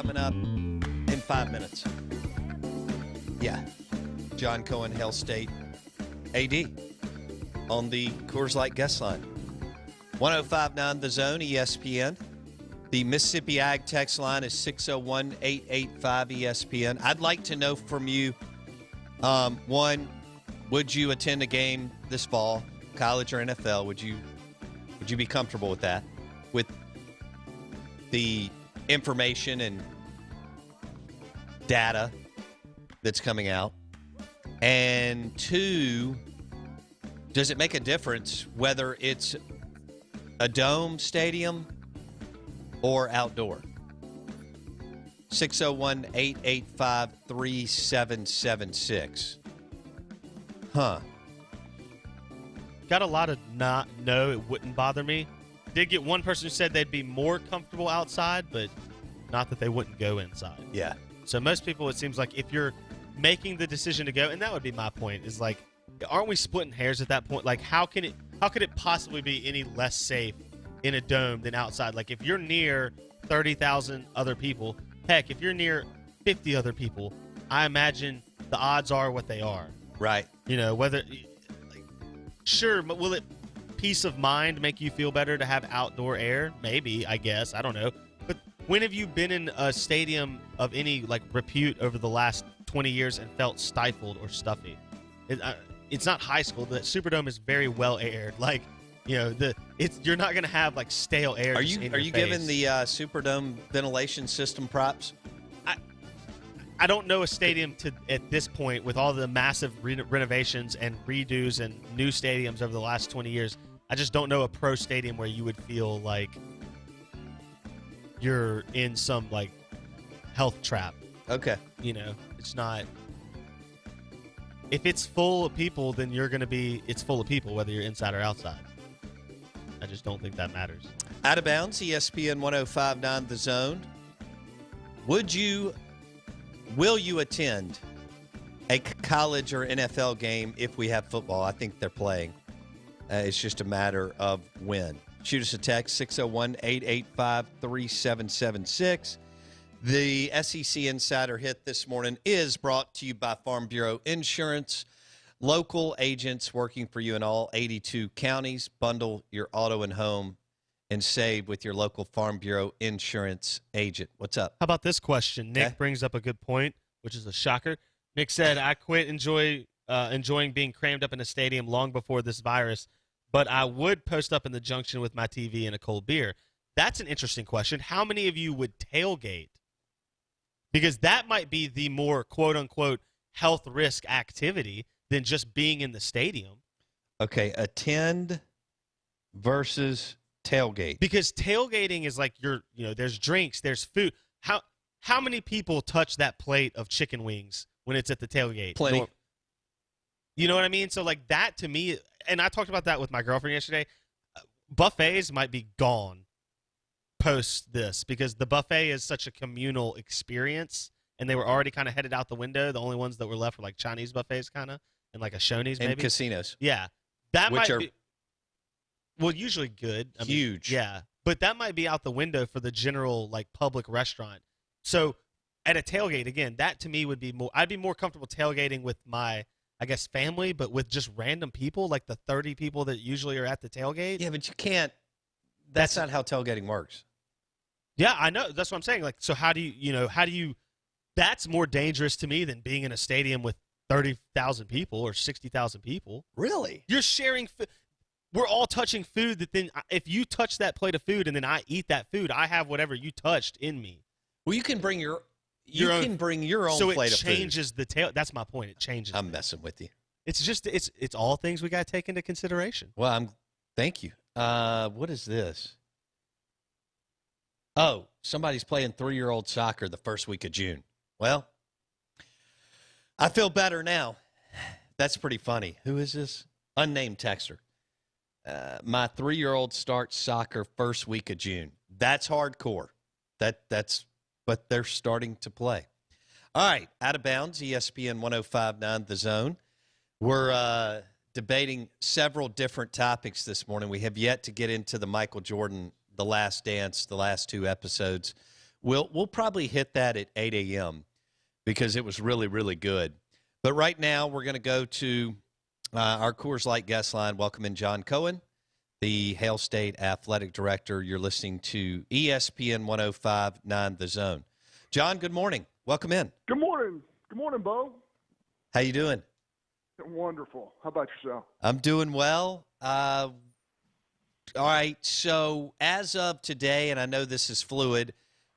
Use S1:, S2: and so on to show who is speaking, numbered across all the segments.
S1: coming up in 5 minutes. Yeah. John Cohen, Hell State AD on the Coors Light guest line. 105.9 The Zone, ESPN. The Mississippi Ag text line is 601-885-ESPN. I'd like to know from you, one, would you attend a game this fall, college or NFL? Would you be comfortable with that? With the information and data that's coming out? And two, does it make a difference whether it's a dome stadium or outdoor? 601-885-3776. Huh.
S2: Got a lot of no, it wouldn't bother me. Did get one person who said they'd be more comfortable outside, but not that they wouldn't go inside.
S1: Yeah.
S2: So most people, it seems like if you're making the decision to go, and that would be my point, is like, aren't we splitting hairs at that point? Like, how could it possibly be any less safe in a dome than outside? Like, if you're near 30,000 other people, heck, if you're near 50 other people, I imagine the odds are what they are.
S1: Right.
S2: You know, whether, like, sure, but will it peace of mind make you feel better to have outdoor air? Maybe, I guess. I don't know. But when have you been in a stadium of any, like, repute over the last 20 years and felt stifled or stuffy? It's not high school. The Superdome is very well aired. Like, you know, you're not going to have, like, stale air.
S1: Are you giving the Superdome ventilation system props?
S2: I don't know a stadium at this point, with all the massive renovations and redos and new stadiums over the last 20 years. I just don't know a pro stadium where you would feel like you're in some, like, health trap.
S1: Okay.
S2: You know, it's not. If it's full of people, then it's full of people, whether you're inside or outside. I just don't think that matters.
S1: Out of bounds, ESPN 105.9 The Zone. Will you attend a college or NFL game if we have football? I think they're playing. It's just a matter of when. Shoot us a text, 601-885-3776. The SEC Insider Hit this morning is brought to you by Farm Bureau Insurance. Local agents working for you in all 82 counties. Bundle your auto and home and save with your local Farm Bureau Insurance agent. What's up?
S2: How about this question? Nick brings up a good point, which is a shocker. Nick said, I quit enjoying being crammed up in a stadium long before this virus, but I would post up in the junction with my TV and a cold beer. That's an interesting question. How many of you would tailgate? Because that might be the more quote-unquote health risk activity than just being in the stadium. Okay,
S1: attend versus tailgate.
S2: Because tailgating is like there's drinks, there's food. How many people touch that plate of chicken wings when it's at the tailgate?
S1: Plenty.
S2: You know what I mean? So, like, that to me, and I talked about that with my girlfriend yesterday, buffets might be gone post this because the buffet is such a communal experience, and they were already kind of headed out the window. The only ones that were left were like Chinese buffets kind of, and like a Shoney's maybe.
S1: And casinos.
S2: Yeah. That
S1: which
S2: might
S1: are
S2: be, well, usually good.
S1: Huge.
S2: Yeah. But that might be out the window for the general, like, public restaurant. So at a tailgate, again, that to me would be more – I'd be more comfortable tailgating with my, I guess, family, but with just random people, like the 30 people that usually are at the tailgate.
S1: Yeah, but you can't – that's not how tailgating works.
S2: Yeah, I know. That's what I'm saying. Like, so how do you – that's more dangerous to me than being in a stadium with 30,000 people or 60,000 people.
S1: Really?
S2: You're sharing we're all touching food that then if you touch that plate of food and then I eat that food, I have whatever you touched in me.
S1: Well, you can bring your own plate of food.
S2: So it changes the tail. That's my point. It changes.
S1: I'm messing with you.
S2: It's just it's all things we got to take into consideration.
S1: Well, thank you. What is this? Oh, somebody's playing 3-year-old soccer the first week of June. Well, I feel better now. That's pretty funny. Who is this? Unnamed texter. My 3-year-old starts soccer first week of June. That's hardcore. That's but they're starting to play. All right, out of bounds, ESPN 105.9 The Zone. We're debating several different topics this morning. We have yet to get into the Michael Jordan, The Last Dance, the last 2 episodes. We'll probably hit that at 8 a.m. because it was really, really good. But right now we're going to go to our Coors Light guest line. Welcome in John Cohen, the Hail State Athletic Director. You're listening to ESPN 105.9 The Zone. John, good morning. Welcome in.
S3: Good morning. Good morning, Bo.
S1: How you doing?
S3: Wonderful. How about yourself?
S1: I'm doing well. All right, so as of today, and I know this is fluid,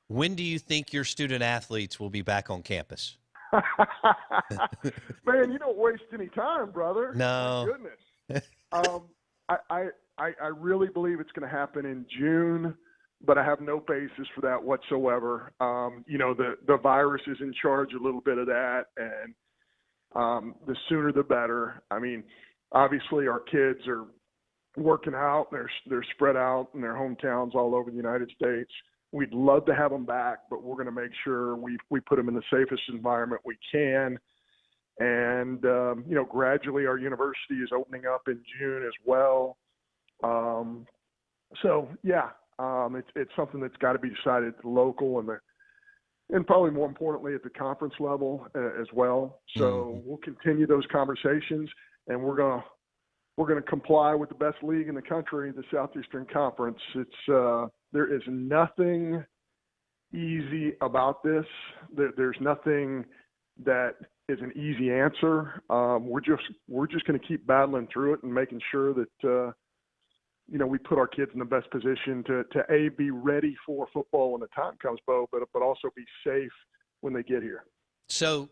S1: when do you think your student athletes will be back on campus?
S3: Man, you don't waste any time, brother.
S1: No.
S3: My goodness. I really believe it's going to happen in June, but I have no basis for that whatsoever. The virus is in charge a little bit of that, and the sooner the better. I mean, obviously our kids are working out. They're spread out in their hometowns all over the United States. We'd love to have them back, but we're going to make sure we put them in the safest environment we can. And, gradually our university is opening up in June as well. It's something that's got to be decided at the local and probably more importantly at the conference level as well. So we'll continue those conversations, and we're going to comply with the best league in the country, the Southeastern Conference. There is nothing easy about this. There's nothing that is an easy answer. We're just going to keep battling through it and making sure that we put our kids in the best position to be ready for football when the time comes, Bo, but also be safe when they get here.
S1: So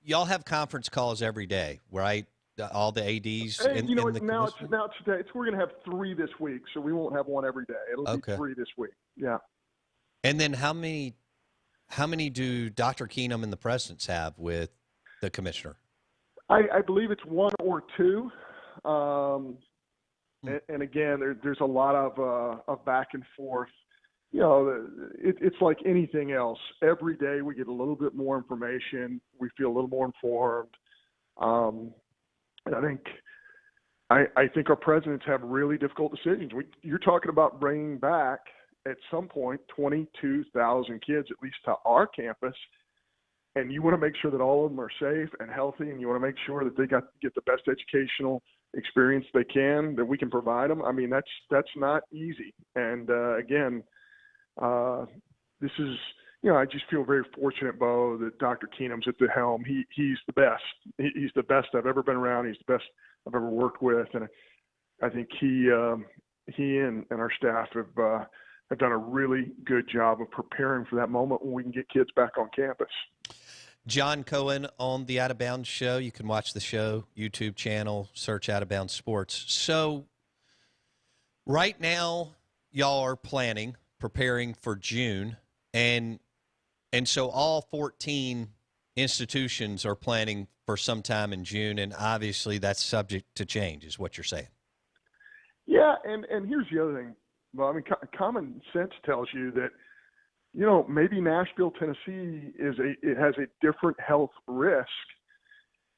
S1: y'all have conference calls every day, right? All the ADs.
S3: Hey, we're going to have 3 this week, so we won't have one every day. It'll be 3 this week. Yeah.
S1: And then how many do Dr. Keenum and the presidents have with the commissioner? I
S3: believe it's 1 or 2. And again, there's a lot of back and forth. It's like anything else. Every day we get a little bit more information. We feel a little more informed. And I think our presidents have really difficult decisions. You're talking about bringing back at some point 22,000 kids, at least to our campus, and you want to make sure that all of them are safe and healthy, and you want to make sure that they get the best educational experience they can, that we can provide them. I mean, that's not easy. And again, this is. I just feel very fortunate, Bo, that Dr. Keenum's at the helm. He's the best. He's the best I've ever been around. He's the best I've ever worked with, and I think he and our staff have done a really good job of preparing for that moment when we can get kids back on campus.
S1: John Cohen on the Out of Bounds show. You can watch the show, YouTube channel, search Out of Bounds Sports. So right now, y'all are preparing for June, and so all 14 institutions are planning for some time in June, and obviously that's subject to change, is what you're saying.
S3: Yeah, and here's the other thing. Well, I mean, common sense tells you that, maybe Nashville, Tennessee it has a different health risk,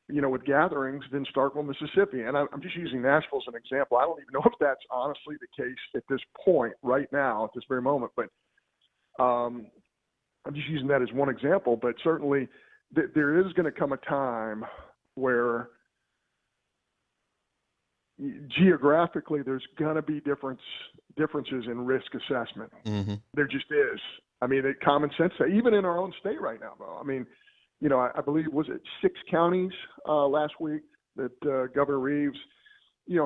S3: with gatherings than Starkville, Mississippi. And I'm just using Nashville as an example. I don't even know if that's honestly the case at this point, right now, at this very moment. But I'm just using that as one example. But certainly there is going to come a time where geographically there's going to be differences in risk assessment. Mm-hmm. There just is. I mean, common sense, even in our own state right now, though. I mean, I believe, was it 6 counties last week that Governor Reeves,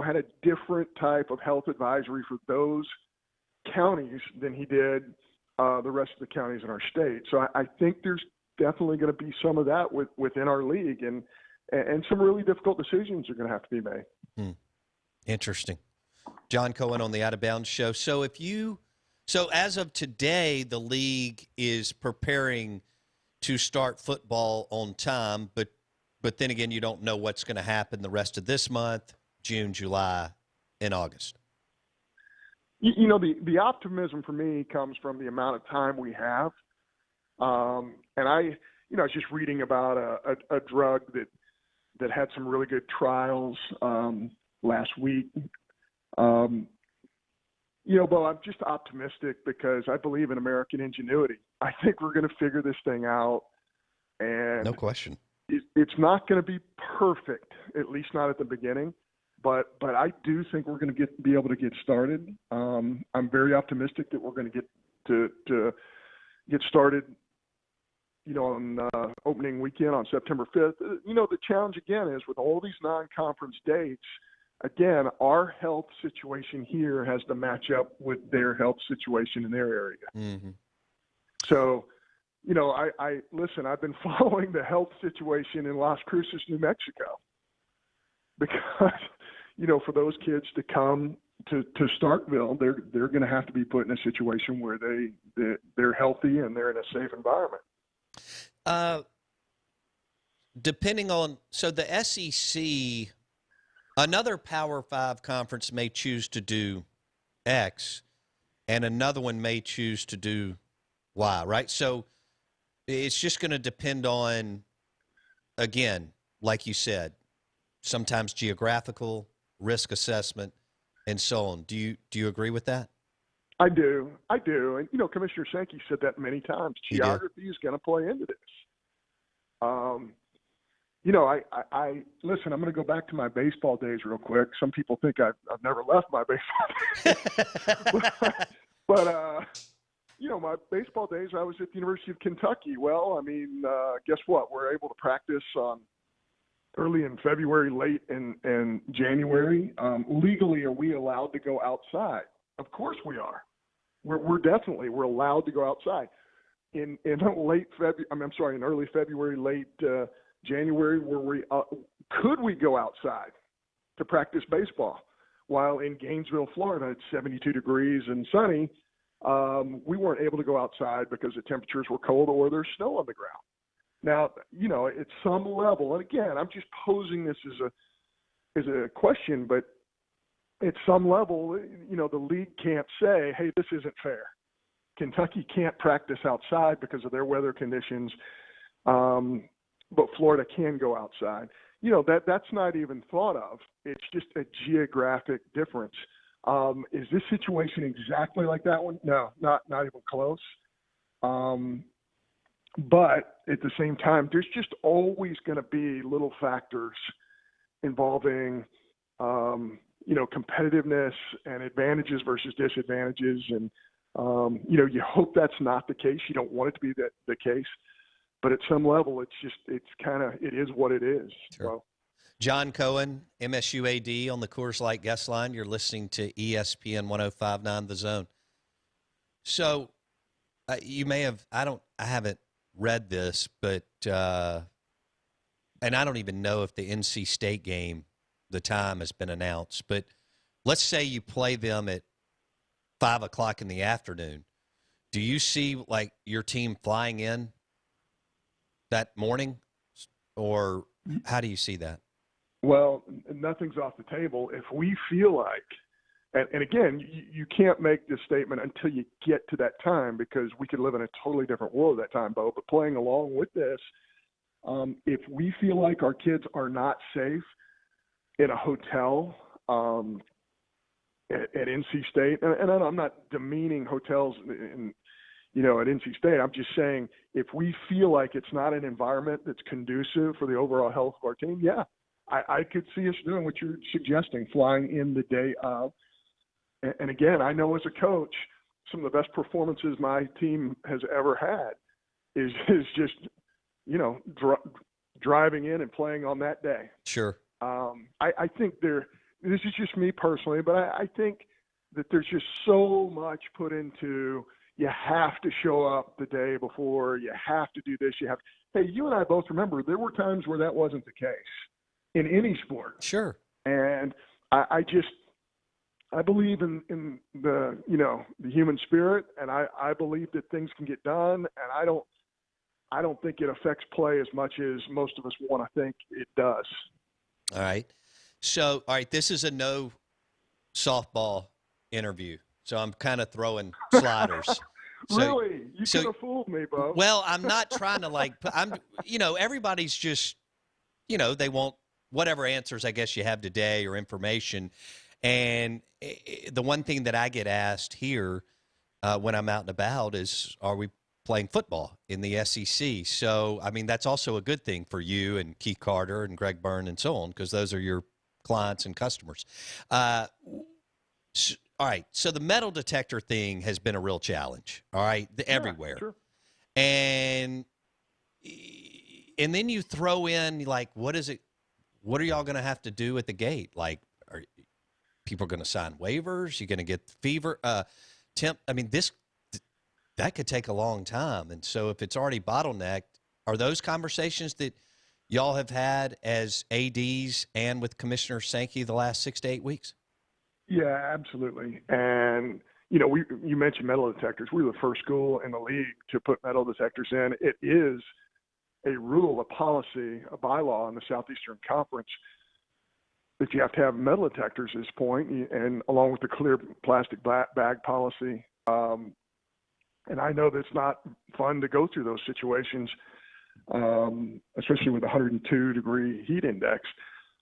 S3: had a different type of health advisory for those counties than he did the rest of the counties in our state. So I think there's definitely going to be some of that within our league, and some really difficult decisions are going to have to be made.
S1: Interesting. John Cohen on the Out of Bounds show. So as of today, the league is preparing to start football on time, but then again, you don't know what's going to happen the rest of this month, June, July, and August.
S3: The optimism for me comes from the amount of time we have. And I was just reading about a drug that had some really good trials last week. Bo, I'm just optimistic because I believe in American ingenuity. I think we're going to figure this thing out, and
S1: No question.
S3: It's not going to be perfect, at least not at the beginning. But I do think we're going to be able to get started. I'm very optimistic that we're going to get started. On opening weekend on September 5th. The challenge again is with all these non-conference dates. Again, our health situation here has to match up with their health situation in their area.
S1: Mm-hmm.
S3: So, I listen, I've been following the health situation in Las Cruces, New Mexico, because, for those kids to come to Starkville, they're going to have to be put in a situation where they're healthy and they're in a safe environment.
S1: Depending on, so the SEC, another Power 5 conference may choose to do X, and another one may choose to do Y, right? So it's just going to depend on, again, like you said, sometimes geographical, risk assessment, and so on. Do you agree with that?
S3: I do. And, Commissioner Sankey said that many times. Geography is going to play into this. I listen, I'm going to go back to my baseball days real quick. Some people think I've never left my baseball days. but my baseball days, I was at the University of Kentucky. Well, guess what? We're able to practice early in February, late in January. Legally, are we allowed to go outside? Of course we are. We're allowed to go outside. In early February, late January, could we go outside to practice baseball? While in Gainesville, Florida, it's 72 degrees and sunny, we weren't able to go outside because the temperatures were cold or there's snow on the ground. Now, at some level, and again, I'm just posing this as a question, but at some level, the league can't say, hey, this isn't fair. Kentucky can't practice outside because of their weather conditions, but Florida can go outside. That's not even thought of. It's just a geographic difference. Is this situation exactly like that one? No, not even close. But at the same time, there's just always going to be little factors involving, competitiveness and advantages versus disadvantages. And, you hope that's not the case. You don't want it to be the case. But at some level, it is what it is.
S1: Sure.
S3: So.
S1: John Cohen, MSU AD on the Coors Light guest line. You're listening to ESPN 105.9 The Zone. So you may have, I haven't read this, but, and I don't even know if the NC State game, the time has been announced, but let's say you play them at 5:00 in the afternoon. Do you see like your team flying in that morning, or how do you see that?
S3: Well, nothing's off the table. If we feel like, and again, you can't make this statement until you get to that time because we could live in a totally different world at that time, Bo. But playing along with this, if we feel like our kids are not safe in a hotel at NC State, and I'm not demeaning hotels at NC State. I'm just saying if we feel like it's not an environment that's conducive for the overall health of our team, yeah, I could see us doing what you're suggesting, flying in the day of. And again, I know as a coach, some of the best performances my team has ever had is just, driving in and playing on that day.
S1: Sure.
S3: I think this is just me personally, but I think that there's just so much put into you have to show up the day before, you have to do this, hey, you and I both remember there were times where that wasn't the case in any sport.
S1: Sure.
S3: And I believe in the, the human spirit, and I believe that things can get done, and I don't think it affects play as much as most of us want to think it does.
S1: All right. So, all right, this is a no softball interview. So I'm kind of throwing sliders.
S3: Really? You could have fooled me, Bo.
S1: Well, I'm not trying to everybody's just, they want whatever answers I guess you have today or information. And the one thing that I get asked here when I'm out and about is, are we playing football in the SEC? So, I mean, that's also a good thing for you and Keith Carter and Greg Byrne and so on, because those are your clients and customers. All right. So the metal detector thing has been a real challenge. All right. Everywhere.
S3: Sure.
S1: And then you throw in, like, what is it? What are y'all going to have to do at the gate? Like, are people going to sign waivers? You going to get fever temp? I mean, that could take a long time. And so if it's already bottlenecked, are those conversations that y'all have had as ADs and with Commissioner Sankey the last 6 to 8 weeks?
S3: Yeah, absolutely. And, you know, you mentioned metal detectors. We were the first school in the league to put metal detectors in. It is a rule, a policy, a bylaw in the Southeastern Conference that you have to have metal detectors at this point, and along with the clear plastic bag policy. And I know that it's not fun to go through those situations, especially with the 102-degree heat index.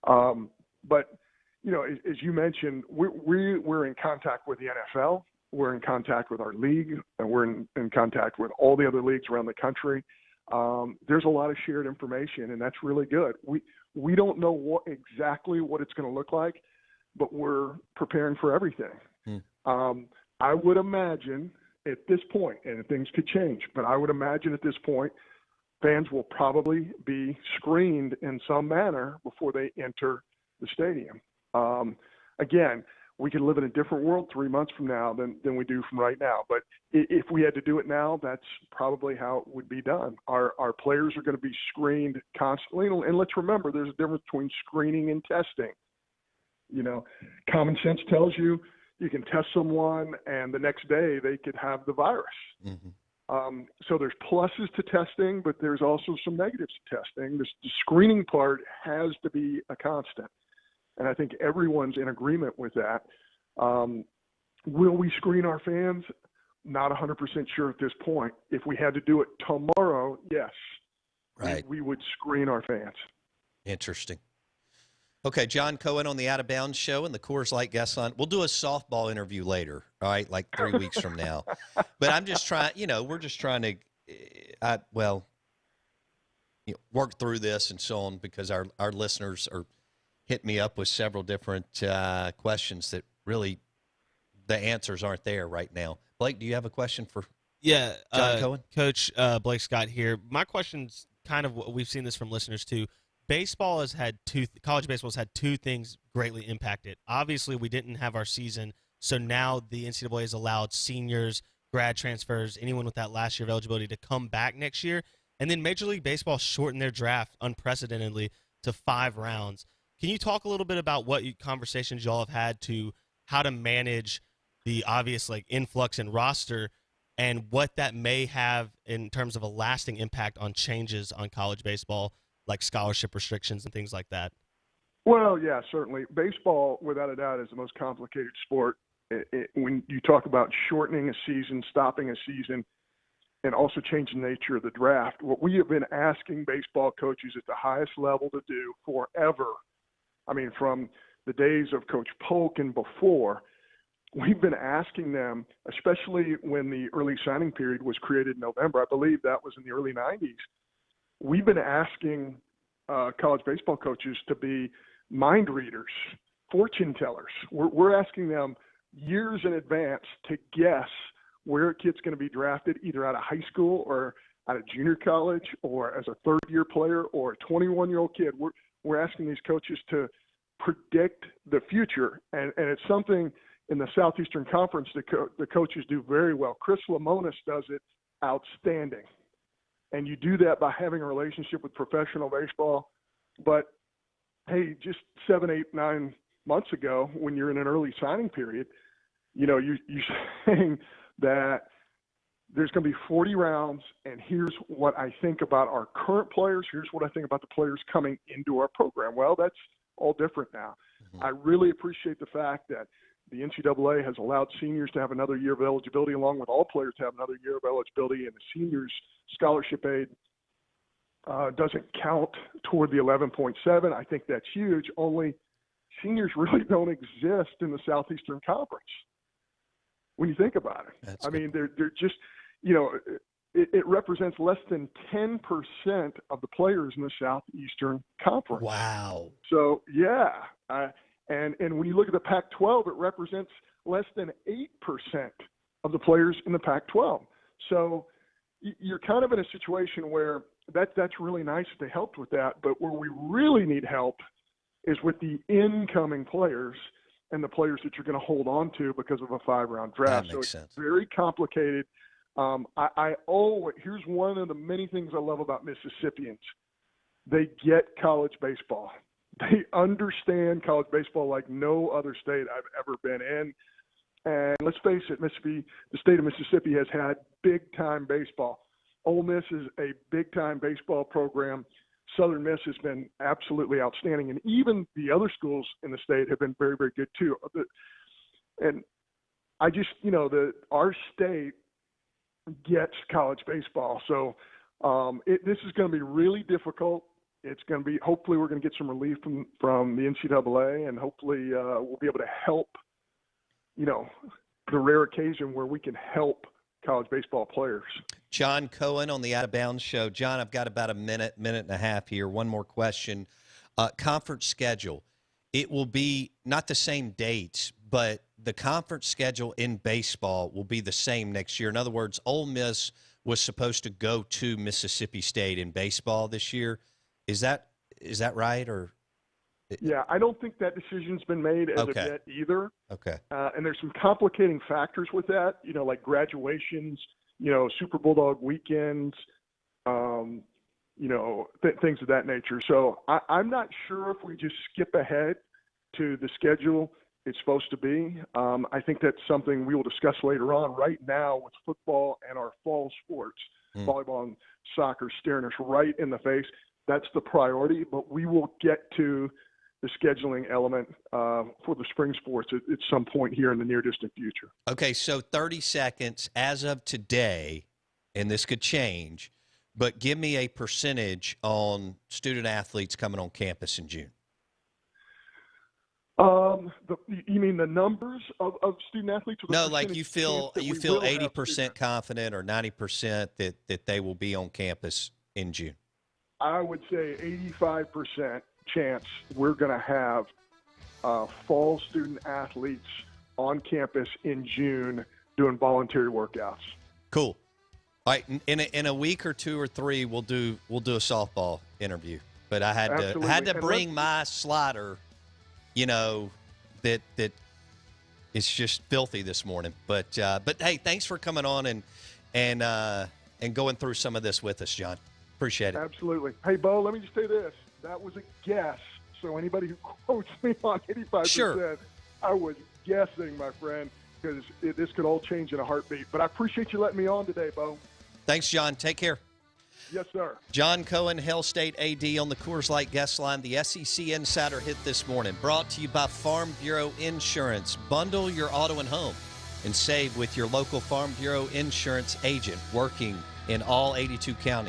S3: But, you know, as you mentioned, we're in contact with the NFL. We're in contact with our league, and we're in contact with all the other leagues around the country. There's a lot of shared information, and that's really good. We don't know exactly what it's going to look like, but we're preparing for everything. I would imagine at this point, and things could change, but I would imagine at this point, fans will probably be screened in some manner before they enter the stadium. Again, we could live in a different world 3 months from now than we do from right now. But if we had to do it now, that's probably how it would be done. Our players are going to be screened constantly. And let's remember, there's a difference between screening and testing. You know, common sense tells you can test someone and the next day they could have the virus. Mm-hmm. So there's pluses to testing, but there's also some negatives to testing. The screening part has to be a constant. And I think everyone's in agreement with that. Will we screen our fans? Not 100% sure at this point. If we had to do it tomorrow, yes.
S1: Right.
S3: We would screen our fans.
S1: Interesting. Okay, John Cohen on the Out of Bounds show and the Coors Light guest line. We'll do a softball interview later, all right, like 3 weeks from now. But I'm just trying, we're just trying to, work through this and so on, because our listeners are hit me up with several different questions that really the answers aren't there right now. Blake, do you have a question for John Cohen?
S2: Coach Blake Scott here. My question's kind of what we've seen this from listeners too. College baseball has had two things greatly impact it. Obviously, we didn't have our season, so now the NCAA has allowed seniors, grad transfers, anyone with that last year of eligibility to come back next year. And then Major League Baseball shortened their draft unprecedentedly to 5 rounds. Can you talk a little bit about what conversations y'all have had to how to manage the obvious influx in roster and what that may have in terms of a lasting impact on changes on college baseball, like scholarship restrictions and things like that?
S3: Well, yeah, certainly. Baseball, without a doubt, is the most complicated sport. When you talk about shortening a season, stopping a season, and also changing the nature of the draft, what we have been asking baseball coaches at the highest level to do forever, I mean, from the days of Coach Polk and before, we've been asking them, especially when the early signing period was created in November, I believe that was in the early 90s, we've been asking college baseball coaches to be mind readers, fortune tellers. We're asking them years in advance to guess where a kid's going to be drafted, either out of high school or out of junior college or as a third-year player or a 21-year-old kid. We're asking these coaches to predict the future, and it's something in the Southeastern Conference the coaches do very well. Chris Lamonis does it outstanding. And you do that by having a relationship with professional baseball. But, hey, just 7, 8, 9 months ago, when you're in an early signing period, you're saying that there's going to be 40 rounds, and here's what I think about our current players. Here's what I think about the players coming into our program. Well, that's all different now. Mm-hmm. I really appreciate the fact that the NCAA has allowed seniors to have another year of eligibility, along with all players to have another year of eligibility, and the seniors' scholarship aid doesn't count toward the 11.7. I think that's huge. Only seniors really don't exist in the Southeastern Conference when you think about it. I mean, they're just, it represents less than 10% of the players in the Southeastern Conference.
S1: Wow.
S3: So, yeah. And when you look at the Pac-12, it represents less than 8% of the players in the Pac-12. So you're kind of in a situation where that's really nice that they helped with that. But where we really need help is with the incoming players and the players that you're going to hold on to because of a 5-round draft.
S1: That makes
S3: so
S1: sense.
S3: It's very complicated. Here's one of the many things I love about Mississippians. They get college baseball. They understand college baseball like no other state I've ever been in. And let's face it, the state of Mississippi has had big-time baseball. Ole Miss is a big-time baseball program. Southern Miss has been absolutely outstanding. And even the other schools in the state have been very, very good too. And I just, our state gets college baseball. So this is going to be really difficult. It's going to be, hopefully we're going to get some relief from the NCAA, and hopefully we'll be able to help, the rare occasion where we can help college baseball players.
S1: John Cohen on the Out of Bounds Show. John, I've got about a minute and a half here. One more question. Conference schedule. It will be not the same dates, but the conference schedule in baseball will be the same next year. In other words, Ole Miss was supposed to go to Mississippi State in baseball this year. Is that right? Or
S3: yeah, I don't think that decision's been made as of yet either.
S1: Okay.
S3: And there's some complicating factors with that, like graduations, Super Bulldog weekends, things of that nature. So I'm not sure if we just skip ahead to the schedule it's supposed to be. I think that's something we will discuss later on. Right now, with football and our fall sports, volleyball and soccer staring us right in the face, that's the priority. But we will get to the scheduling element for the spring sports at some point here in the near distant future.
S1: Okay, so 30 seconds as of today, and this could change, but give me a percentage on student athletes coming on campus in June.
S3: You mean the numbers of student athletes? Or the
S1: no, like you feel 80% confident or 90% that they will be on campus in June.
S3: I would say 85% chance we're going to have fall student athletes on campus in June doing voluntary workouts.
S1: Cool. All right, in a week or two or three, we'll do a softball interview. But I had to bring my slider, that is just filthy this morning. But hey, thanks for coming on and going through some of this with us, John. Appreciate it.
S3: Absolutely. Hey, Bo, let me just say this. That was a guess. So anybody who quotes me on 85%,
S1: sure.
S3: I was guessing, my friend, because this could all change in a heartbeat. But I appreciate you letting me on today, Bo.
S1: Thanks, John. Take care.
S3: Yes, sir.
S1: John Cohen, Hail State AD on the Coors Light guest line. The SEC Insider Hit this morning, brought to you by Farm Bureau Insurance. Bundle your auto and home and save with your local Farm Bureau Insurance agent working in all 82 counties.